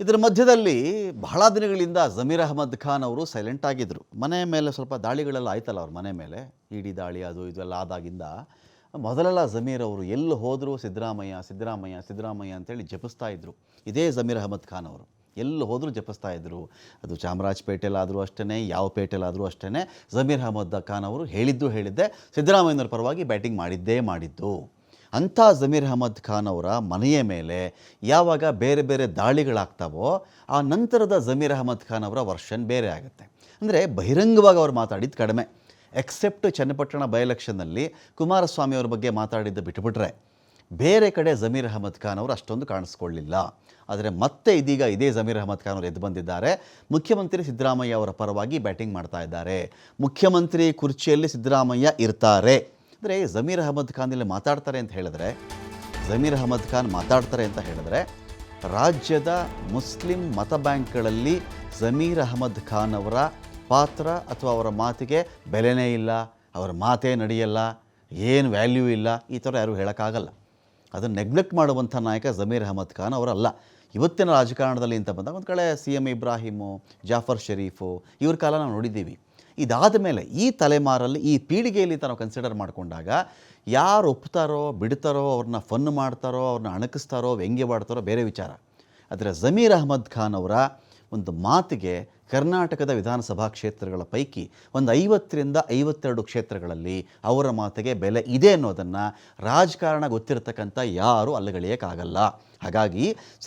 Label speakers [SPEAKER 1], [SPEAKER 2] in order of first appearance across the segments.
[SPEAKER 1] ಇದರ ಮಧ್ಯದಲ್ಲಿ ಬಹಳ ದಿನಗಳಿಂದ ಜಮೀರ್ ಅಹಮದ್ ಖಾನ್ ಅವರು ಸೈಲೆಂಟ್ ಆಗಿದ್ದರು. ಮನೆ ಮೇಲೆ ಸ್ವಲ್ಪ ದಾಳಿಗಳೆಲ್ಲ ಆಯ್ತಲ್ಲ ಅವ್ರ ಮನೆ ಮೇಲೆ, ಇಡಿ ದಾಳಿ ಅದು ಇದೆಲ್ಲ ಆದಾಗಿಂದ ಮೊದಲೆಲ್ಲ ಜಮೀರ್ ಅವರು ಎಲ್ಲಿ ಹೋದರೂ ಸಿದ್ದರಾಮಯ್ಯ ಸಿದ್ದರಾಮಯ್ಯ ಸಿದ್ದರಾಮಯ್ಯ ಅಂತೇಳಿ ಜಪಿಸ್ತಾ ಇದ್ದರು. ಇದೇ ಜಮೀರ್ ಅಹಮದ್ ಖಾನ್ ಅವರು ಎಲ್ಲಿ ಹೋದರೂ ಜಪಿಸ್ತಾ ಇದ್ದರು. ಅದು ಚಾಮರಾಜಪೇಟೆಲಾದರೂ ಅಷ್ಟೇ, ಯಾವ ಪೇಟೆಲಾದರೂ ಅಷ್ಟೇ, ಜಮೀರ್ ಅಹಮದ್ ಖಾನ್ ಅವರು ಹೇಳಿದ್ದೆ ಸಿದ್ದರಾಮಯ್ಯನವ್ರ ಪರವಾಗಿ ಬ್ಯಾಟಿಂಗ್ ಮಾಡಿದ್ದು. ಅಂಥ ಜಮೀರ್ ಅಹಮದ್ ಖಾನ್ ಅವರ ಮನೆಯ ಮೇಲೆ ಯಾವಾಗ ಬೇರೆ ಬೇರೆ ದಾಳಿಗಳಾಗ್ತಾವೋ ಆ ನಂತರದ ಜಮೀರ್ ಅಹಮದ್ ಖಾನ್ ಅವರ ವರ್ಷನ್ ಬೇರೆ ಆಗುತ್ತೆ. ಅಂದರೆ ಬಹಿರಂಗವಾಗಿ ಅವರು ಮಾತಾಡಿದ್ದು ಕಡಿಮೆ, ಎಕ್ಸೆಪ್ಟ್ ಚನ್ನಪಟ್ಟಣ ಬೈ ಎಲೆಕ್ಷನ್ನಲ್ಲಿ ಕುಮಾರಸ್ವಾಮಿ ಅವ್ರ ಬಗ್ಗೆ ಮಾತಾಡಿದ್ದು ಬಿಟ್ಟುಬಿಟ್ರೆ ಬೇರೆ ಕಡೆ ಜಮೀರ್ ಅಹಮದ್ ಖಾನ್ ಅವರು ಅಷ್ಟೊಂದು ಕಾಣಿಸ್ಕೊಳ್ಳಿಲ್ಲ. ಆದರೆ ಮತ್ತೆ ಇದೀಗ ಇದೇ ಜಮೀರ್ ಅಹಮದ್ ಖಾನ್ ಅವರು ಎದ್ದು ಬಂದಿದ್ದಾರೆ. ಮುಖ್ಯಮಂತ್ರಿ ಸಿದ್ದರಾಮಯ್ಯ ಅವರ ಪರವಾಗಿ ಬ್ಯಾಟಿಂಗ್ ಮಾಡ್ತಾ ಇದ್ದಾರೆ. ಮುಖ್ಯಮಂತ್ರಿ ಕುರ್ಚಿಯಲ್ಲಿ ಸಿದ್ದರಾಮಯ್ಯ ಇರ್ತಾರೆ ಅಂದರೆ ಜಮೀರ್ ಅಹಮದ್ ಖಾನ್ ಇಲ್ಲಿ ಮಾತಾಡ್ತಾರೆ ಅಂತ ಹೇಳಿದ್ರೆ ರಾಜ್ಯದ ಮುಸ್ಲಿಂ ಮತ ಬ್ಯಾಂಕ್ಗಳಲ್ಲಿ ಜಮೀರ್ ಅಹಮದ್ ಖಾನ್ ಅವರ ಪಾತ್ರ ಅಥವಾ ಅವರ ಮಾತಿಗೆ ಬೆಲೆನೇ ಇಲ್ಲ, ಅವರ ಮಾತೇ ನಡೆಯಲ್ಲ, ಏನು ವ್ಯಾಲ್ಯೂ ಇಲ್ಲ, ಈ ಥರ ಯಾರೂ ಹೇಳೋಕ್ಕಾಗಲ್ಲ. ಅದನ್ನು ನೆಗ್ಲೆಕ್ಟ್ ಮಾಡುವಂಥ ನಾಯಕ ಜಮೀರ್ ಅಹಮದ್ ಖಾನ್ ಅವರಲ್ಲ. ಇವತ್ತಿನ ರಾಜಕಾರಣದಲ್ಲಿ ಅಂತ ಬಂದಾಗ ಒಂದು ಕಡೆ CM ಇಬ್ರಾಹಿಮು, ಜಾಫರ್ ಶರೀಫು ಇವ್ರ ಕಾಲ ನಾವು ನೋಡಿದ್ದೀವಿ. ಇದಾದ ಮೇಲೆ ಈ ತಲೆಮಾರಲ್ಲಿ ಈ ಪೀಳಿಗೆಯಲ್ಲಿ ಅಂತ ನಾವು ಕನ್ಸಿಡರ್ ಮಾಡಿಕೊಂಡಾಗ ಯಾರು ಒಪ್ತಾರೋ ಬಿಡ್ತಾರೋ, ಅವ್ರನ್ನ ಫನ್ ಮಾಡ್ತಾರೋ, ಅವ್ರನ್ನ ಅಣಕಿಸ್ತಾರೋ, ವ್ಯಂಗ್ಯವಾಡ್ತಾರೋ ಬೇರೆ ವಿಚಾರ. ಆದರೆ ಜಮೀರ್ ಅಹಮದ್ ಖಾನ್ ಅವರ ಒಂದು ಮಾತಿಗೆ ಕರ್ನಾಟಕದ ವಿಧಾನಸಭಾ ಕ್ಷೇತ್ರಗಳ ಪೈಕಿ ಒಂದು 50ರಿಂದ 52 ಕ್ಷೇತ್ರಗಳಲ್ಲಿ ಅವರ ಮಾತಿಗೆ ಬೆಲೆ ಇದೆ ಅನ್ನೋದನ್ನು ರಾಜಕಾರಣ ಗೊತ್ತಿರತಕ್ಕಂಥ ಯಾರೂ ಅಲ್ಲಗಳೆಯೋಕ್ಕಾಗಲ್ಲ. ಹಾಗಾಗಿ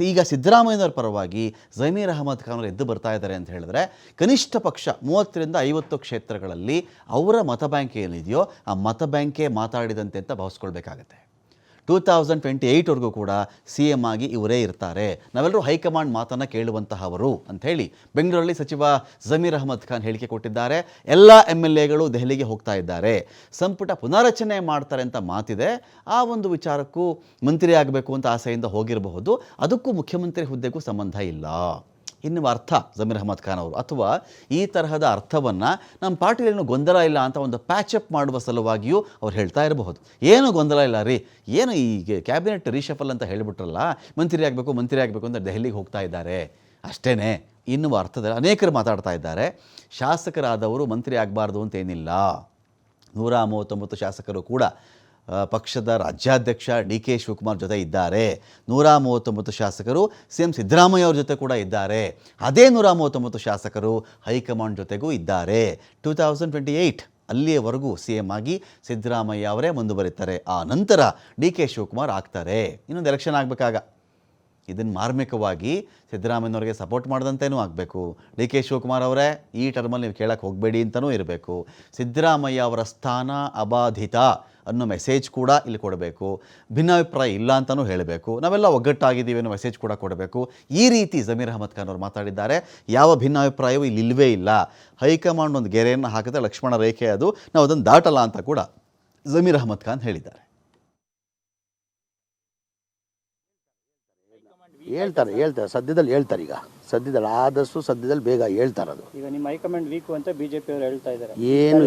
[SPEAKER 1] ಈಗ ಸಿದ್ದರಾಮಯ್ಯನವರ ಪರವಾಗಿ ಜಮೀರ್ ಅಹಮದ್ ಖಾನ್ ಅವರು ಎದ್ದು ಬರ್ತಾ ಇದ್ದಾರೆ ಅಂತ ಹೇಳಿದ್ರೆ ಕನಿಷ್ಠ ಪಕ್ಷ 30ರಿಂದ 50 ಕ್ಷೇತ್ರಗಳಲ್ಲಿ ಅವರ ಮತ ಬ್ಯಾಂಕ್ ಏನಿದೆಯೋ ಆ ಮತ ಬ್ಯಾಂಕೇ ಮಾತಾಡಿದಂತೆ ಅಂತ ಭಾವಿಸ್ಕೊಳ್ಬೇಕಾಗತ್ತೆ. 2028ವರೆಗೂ ಕೂಡ CM ಆಗಿ ಇವರೇ ಇರ್ತಾರೆ, ನಾವೆಲ್ಲರೂ ಹೈಕಮಾಂಡ್ ಮಾತನ್ನು ಕೇಳುವಂತಹವರು ಅಂಥೇಳಿ ಬೆಂಗಳೂರಲ್ಲಿ ಸಚಿವ ಜಮೀರ್ ಅಹಮದ್ ಖಾನ್ ಹೇಳಿಕೆ ಕೊಟ್ಟಿದ್ದಾರೆ. ಎಲ್ಲ MLAಗಳು ದೆಹಲಿಗೆ ಹೋಗ್ತಾ ಇದ್ದಾರೆ, ಸಂಪುಟ ಪುನಾರಚನೆ ಮಾಡ್ತಾರೆ ಅಂತ ಮಾತಿದೆ. ಆ ಒಂದು ವಿಚಾರಕ್ಕೂ ಮಂತ್ರಿ ಆಗಬೇಕು ಅಂತ ಆಸೆಯಿಂದ ಹೋಗಿರಬಹುದು, ಅದಕ್ಕೂ ಮುಖ್ಯಮಂತ್ರಿ ಹುದ್ದೆಗೂ ಸಂಬಂಧ ಇಲ್ಲ ಎನ್ನುವ ಅರ್ಥ ಜಮೀರ್ ಅಹಮದ್ ಖಾನ್ ಅವರು. ಅಥವಾ ಈ ತರಹದ ಅರ್ಥವನ್ನು ನಮ್ಮ ಪಾರ್ಟಿಯಲ್ಲಿ ಗೊಂದಲ ಇಲ್ಲ ಅಂತ ಒಂದು ಪ್ಯಾಚಪ್ ಮಾಡುವ ಸಲುವಾಗಿಯೂ ಅವ್ರು ಹೇಳ್ತಾ ಇರಬಹುದು. ಏನು ಗೊಂದಲ ಇಲ್ಲ ರೀ, ಏನು ಈಗ ಕ್ಯಾಬಿನೆಟ್ ರೀಶಫಲ್ ಅಂತ ಹೇಳಿಬಿಟ್ರಲ್ಲ, ಮಂತ್ರಿ ಆಗಬೇಕು ಅಂತ ದೆಹಲಿಗೆ ಹೋಗ್ತಾ ಇದ್ದಾರೆ ಅಷ್ಟೇ ಎನ್ನುವ ಅರ್ಥದಲ್ಲಿ ಅನೇಕರು ಮಾತಾಡ್ತಾ ಇದ್ದಾರೆ. ಶಾಸಕರಾದವರು ಮಂತ್ರಿ ಆಗಬಾರ್ದು ಅಂತೇನಿಲ್ಲ. 139 ಶಾಸಕರು ಕೂಡ ಪಕ್ಷದ ರಾಜ್ಯಾಧ್ಯಕ್ಷ DK ಶಿವಕುಮಾರ್ ಜೊತೆ ಇದ್ದಾರೆ. 139 ಶಾಸಕರು CM ಸಿದ್ದರಾಮಯ್ಯ ಅವ್ರ ಜೊತೆ ಕೂಡ ಇದ್ದಾರೆ. ಅದೇ 139 ಶಾಸಕರು ಹೈಕಮಾಂಡ್ ಜೊತೆಗೂ ಇದ್ದಾರೆ. 2028 ಅಲ್ಲಿಯವರೆಗೂ CM ಆಗಿ ಸಿದ್ದರಾಮಯ್ಯ ಅವರೇ ಮುಂದುವರಿತಾರೆ. ಆ ನಂತರ DK ಶಿವಕುಮಾರ್ ಆಗ್ತಾರೆ. ಇನ್ನೊಂದು ಎಲೆಕ್ಷನ್ ಆಗಬೇಕಾಗ ಇದನ್ನು ಮಾರ್ಮಿಕವಾಗಿ ಸಿದ್ದರಾಮಯ್ಯನವ್ರಿಗೆ ಸಪೋರ್ಟ್ ಮಾಡಿದಂತೆಯೂ ಆಗಬೇಕು. DK ಶಿವಕುಮಾರ್ ಅವರೇ ಈ ಟರ್ಮಲ್ಲಿ ನೀವು ಕೇಳಕ್ಕೆ ಹೋಗಬೇಡಿ ಅಂತಲೂ ಇರಬೇಕು. ಸಿದ್ದರಾಮಯ್ಯ ಅವರ ಸ್ಥಾನ ಅಬಾಧಿತ ಅನ್ನೋ ಮೆಸೇಜ್ ಕೂಡ ಇಲ್ಲಿ ಕೊಡಬೇಕು. ಭಿನ್ನಾಭಿಪ್ರಾಯ ಇಲ್ಲ ಅಂತಲೂ ಹೇಳಬೇಕು. ನಾವೆಲ್ಲ ಒಗ್ಗಟ್ಟಾಗಿದ್ದೀವಿ ಅನ್ನೋ ಮೆಸೇಜ್ ಕೂಡ ಕೊಡಬೇಕು. ಈ ರೀತಿ ಜಮೀರ್ ಅಹಮದ್ ಖಾನ್ ಅವರು ಮಾತಾಡಿದ್ದಾರೆ. ಯಾವ ಭಿನ್ನಾಭಿಪ್ರಾಯವೂ ಇಲ್ಲಿ ಇಲ್ಲವೇ ಇಲ್ಲ. ಹೈಕಮಾಂಡ್ ಒಂದು ಗೆರೆಯನ್ನು ಹಾಕಿದ್ರೆ ಲಕ್ಷ್ಮಣ ರೇಖೆ, ಅದು ನಾವು ಅದನ್ನು ದಾಟಲ್ಲ ಅಂತ ಕೂಡ ಜಮೀರ್ ಅಹಮದ್ ಖಾನ್ ಹೇಳಿದ್ದಾರೆ.
[SPEAKER 2] ಹೇಳ್ತಾರೆ ಸದ್ಯದಲ್ಲಿ ಹೇಳ್ತಾರೆ. ಈಗ ಸದ್ಯದಲ್ಲಿ ಆದಷ್ಟು ಸದ್ಯದಲ್ಲಿ ಬೇಗ ಹೇಳ್ತಾರೆ. ಅದು
[SPEAKER 3] ಈಗ ನಿಮ್ಮ ಹೈಕಮಾಂಡ್ ವೀಕು ಅಂತ BJP ಅವರು ಹೇಳ್ತಾ ಇದ್ದಾರೆ.
[SPEAKER 2] ಏನು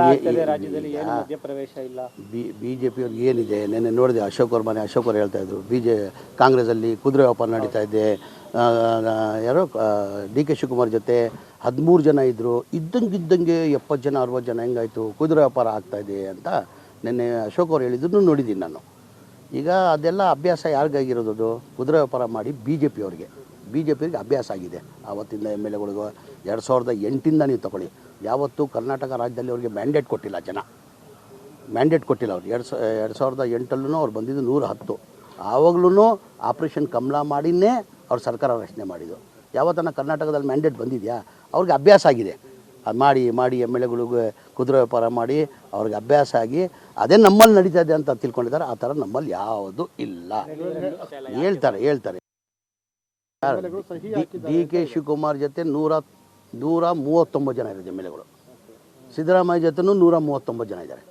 [SPEAKER 3] ರಾಜ್ಯದಲ್ಲಿ ಏನು ಮಧ್ಯಪ್ರವೇಶ ಇಲ್ಲ.
[SPEAKER 2] BJP ಅವ್ರಿಗೆ ಏನಿದೆ, ನೆನ್ನೆ ನೋಡಿದೆ ಅಶೋಕ್ ಅವ್ರು ಹೇಳ್ತಾ ಇದ್ರು, ಕಾಂಗ್ರೆಸ್ಸಲ್ಲಿ ಕುದುರೆ ವ್ಯಾಪಾರ ನಡೀತಾ ಇದೆ. ಯಾರೋ DK ಶಿವಕುಮಾರ್ ಜೊತೆ 13 ಜನ ಇದ್ದರು, ಇದ್ದಂಗೆ 70 ಜನ 60 ಜನ ಹೆಂಗಾಯಿತು, ಕುದುರೆ ವ್ಯಾಪಾರ ಆಗ್ತಾ ಇದೆ ಅಂತ ನೆನ್ನೆ ಅಶೋಕ್ ಅವ್ರು ಹೇಳಿದ್ದನ್ನು ನೋಡಿದ್ದೀನಿ ನಾನು. ಈಗ ಅದೆಲ್ಲ ಅಭ್ಯಾಸ ಯಾರಿಗಾಗಿರೋದು? ಕುದುರೆ ವ್ಯಾಪಾರ ಮಾಡಿ BJP ಅವ್ರಿಗೆ ಅಭ್ಯಾಸ ಆಗಿದೆ. ಆವತ್ತಿಂದ MLAಗಳಿಗೂ 2008ಇಂದ ನೀವು ತಗೊಳ್ಳಿ, ಯಾವತ್ತೂ ಕರ್ನಾಟಕ ರಾಜ್ಯದಲ್ಲಿ ಅವ್ರಿಗೆ ಮ್ಯಾಂಡೇಟ್ ಕೊಟ್ಟಿಲ್ಲ, ಜನ ಮ್ಯಾಂಡೇಟ್ ಕೊಟ್ಟಿಲ್ಲ. ಅವ್ರು 2008ಅಲ್ಲೂ ಅವ್ರು ಬಂದಿದ್ದು 110. ಆವಾಗಲೂ ಆಪ್ರೇಷನ್ ಕಮಲ ಮಾಡಿನೇ ಅವ್ರು ಸರ್ಕಾರ ರಚನೆ ಮಾಡಿದ್ದು. ಯಾವತ್ತನ ಕರ್ನಾಟಕದಲ್ಲಿ ಮ್ಯಾಂಡೇಟ್ ಬಂದಿದೆಯಾ? ಅವ್ರಿಗೆ ಅಭ್ಯಾಸ ಆಗಿದೆ. ಅದು ಮಾಡಿ MLAಗಳಿಗೂ ಕುದುರೆ ವ್ಯಾಪಾರ ಮಾಡಿ ಅವ್ರಿಗೆ ಅಭ್ಯಾಸ ಆಗಿ ಅದೇ ನಮ್ಮಲ್ಲಿ ನಡೀತಾ ಇದೆ ಅಂತ ತಿಳ್ಕೊಂಡಿದ್ದಾರೆ. ಆ ಥರ ನಮ್ಮಲ್ಲಿ ಯಾವುದೂ ಇಲ್ಲ. ಹೇಳ್ತಾರೆ DK ಶಿವಕುಮಾರ್ ಜೊತೆ 139 ಜನ ಇರೋದು MLAಗಳು. ಸಿದ್ದರಾಮಯ್ಯ ಜೊತೆನೂ 139 ಜನ ಇದ್ದಾರೆ.